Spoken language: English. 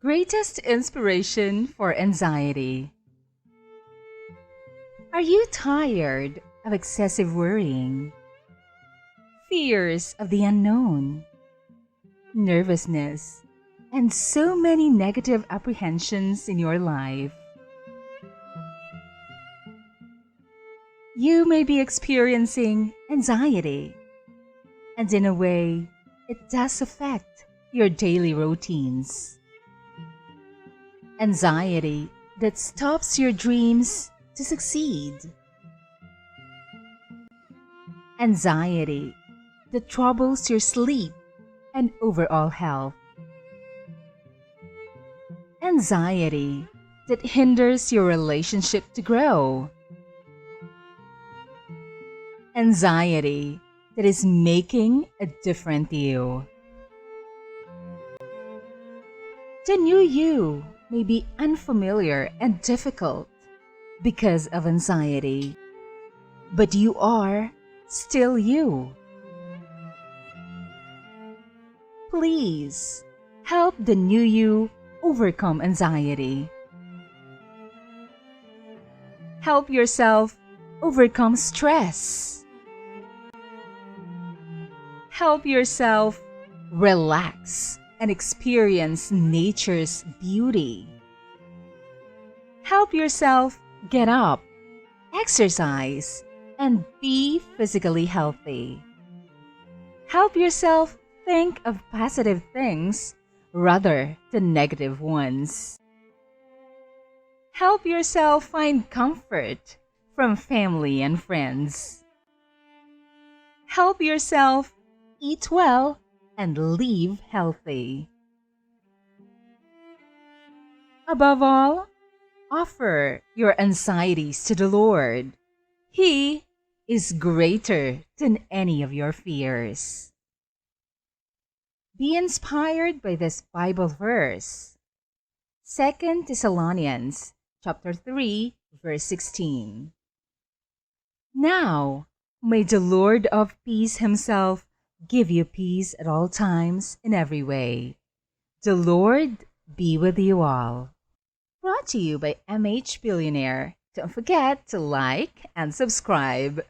Greatest inspiration for anxiety. Are you tired of excessive worrying? Fears of the unknown, nervousness, and so many negative apprehensions in your life? You may be experiencing anxiety, and in a way, it does affect your daily routines. Anxiety that stops your dreams to succeed. Anxiety that troubles your sleep and overall health. Anxiety that hinders your relationship to grow. Anxiety that is making a different you. The new you may be unfamiliar and difficult because of anxiety, but you are still you. Please help the new you overcome anxiety. Help yourself overcome stress. Help yourself relax and experience nature's beauty. Help yourself get up, exercise, and be physically healthy. Help yourself think of positive things rather than negative ones. Help yourself find comfort from family and friends. Help yourself eat well and live healthy. Above all, offer your anxieties to the Lord. He is greater than any of your fears. Be inspired by this Bible verse. 2 Thessalonians chapter 3, verse 16. Now, may the Lord of peace himself give you peace at all times in every way. The Lord be with you all. Brought to you by MH Billionaire. Don't forget to like and subscribe.